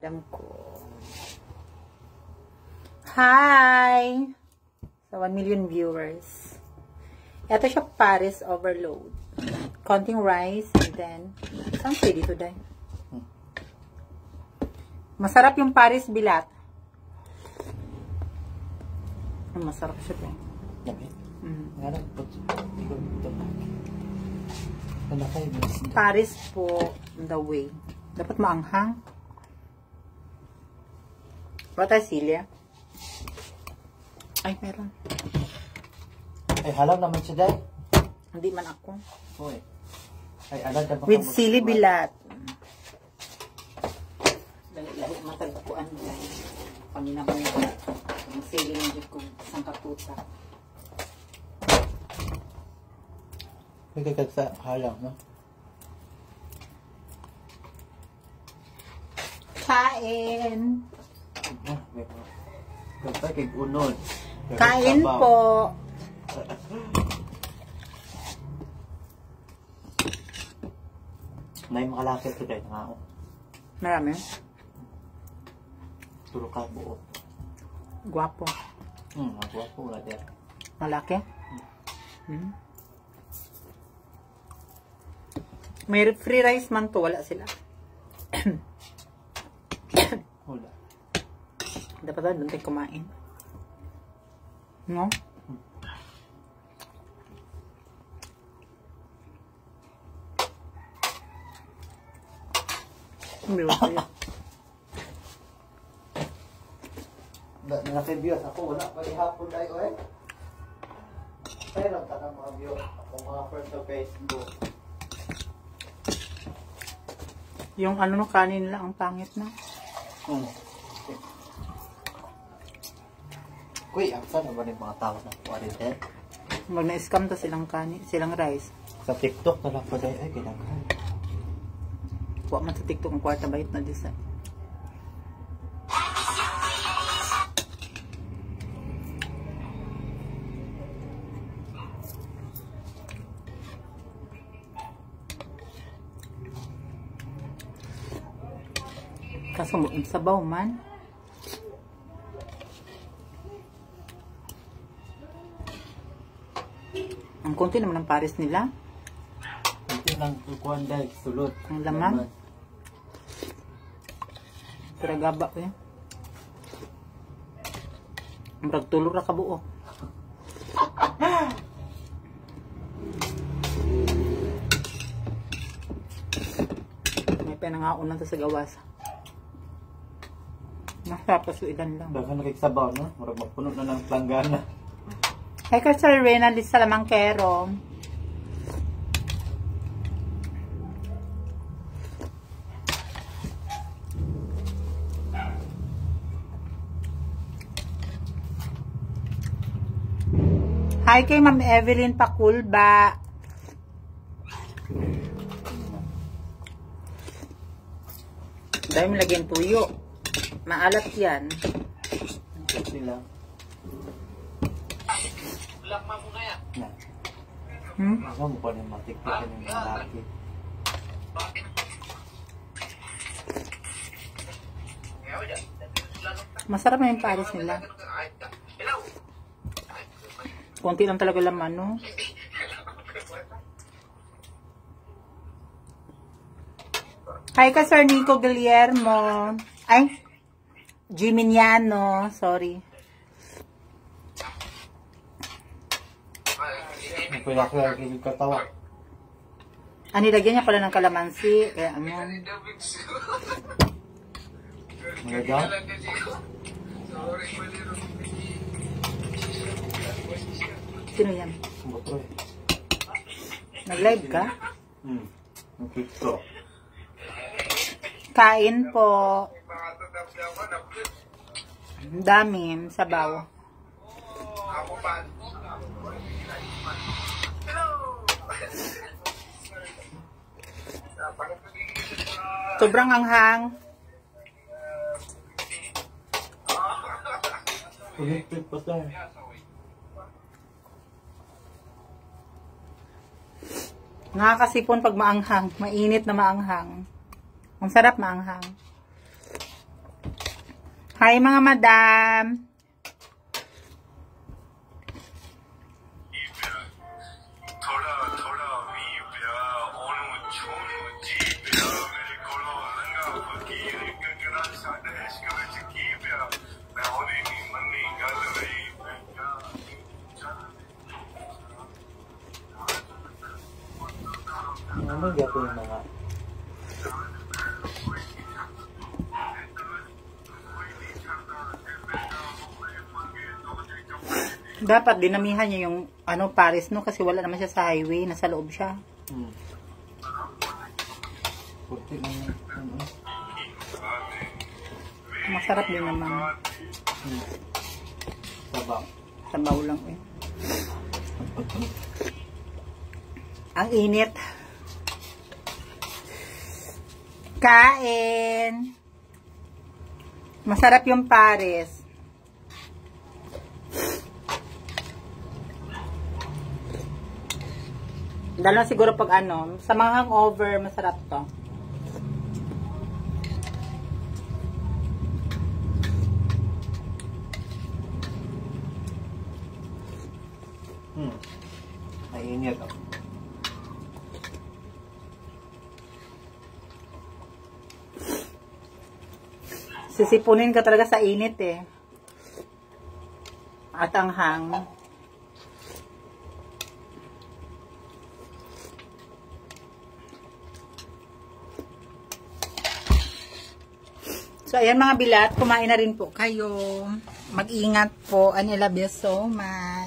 Alam ko. Hi! Sa 1 million viewers. Ito siya, Paris Overload. Konting rice and then saan pwede dito dahil? Masarap yung Paris Bilat. Masarap siya po. Paris po the way. Dapat maanghang. Wata silya. Ay, meron. Ay, halaw naman siya dahil. Hindi man ako. Uy. Ay, alam ka ba? With sili bilat. Lahi matagpuan mo dahil. Pamina ko yung sili ng Diyos kong isang kaputa. Pagkakag sa halaw, no? Kain! Kapag kag-unod. Kain po! May makalakit ko dahil nga ako. Marami? Turo ka buo. Guwapo. Magwapo nga dahil. Malaki? May free rice man to. Wala sila. Wala. Dapat doon tayo kumain. No? Hindi ba sa'yo? Naka-views ako. Wala pa rin hapon tayo eh. Pero tanong mga views. Ako mga first sa Facebook. Yung ano no, kanin lang ang pangit na. Kuy, aksa na ba rin mga tao na kuwarente? Mag na-scam to silang kanin, silang rice. Sa TikTok na lang pa dahil ay kinakain. Huwag man sa TikTok ang kwarta bayit na design. Kaso mo sabaw man. Ang konti naman ng Paris nila. Hindi lang kukuhan dahil sulot. Ang laman. Pero gaba ko yan. Murag tulog ra kabuo. May pinangaon lang to sa gawas. Masarap sa ilan lang. Dagan nakiksabaw no? Murag magpuno na ng planggana. Hi ka Sir Rena, di sa lamangkero. Hi kay Ma'am Evelyn Pakulba. Dahil mo lagyan tuyo. Maalat yan. Sila. Ako mo pa rin matiktik yung mga laki. Masarap na yung Paris nila. Konti lang talaga laman, no? Hi ka, Sir Nico Guillermo. Ay, Giminiano. Sorry. Napilakilala kikig katawa. Nilagyan niya pala ng kalamansi. Kaya ano. Mga dyan? Sino yan? Buto eh. Nag-live ka? Ang TikTok. Kain po. Dami. Sabaw. Sobrang anghang. Ulit pa tayo. Nakakasipon pag maanghang. Mainit na maanghang. Ang sarap maanghang. Hi mga madam. Ano gapon yung mga Dapat dinamihan niya yung ano Paris no kasi wala naman siya sa highway, nasa loob siya. Puti lang yun. Masarap din naman. Sabaw. Sabaw lang eh. Ang init. Kain. Masarap yung Paris. Dalo siguro pag ano, sa mga hangover, masarap to. Mainit ako. Sisipunin ka talaga sa init eh. At ang hang. So, ayan mga bilat, kumain na rin po kayo. Mag-ingat po. I love you so much.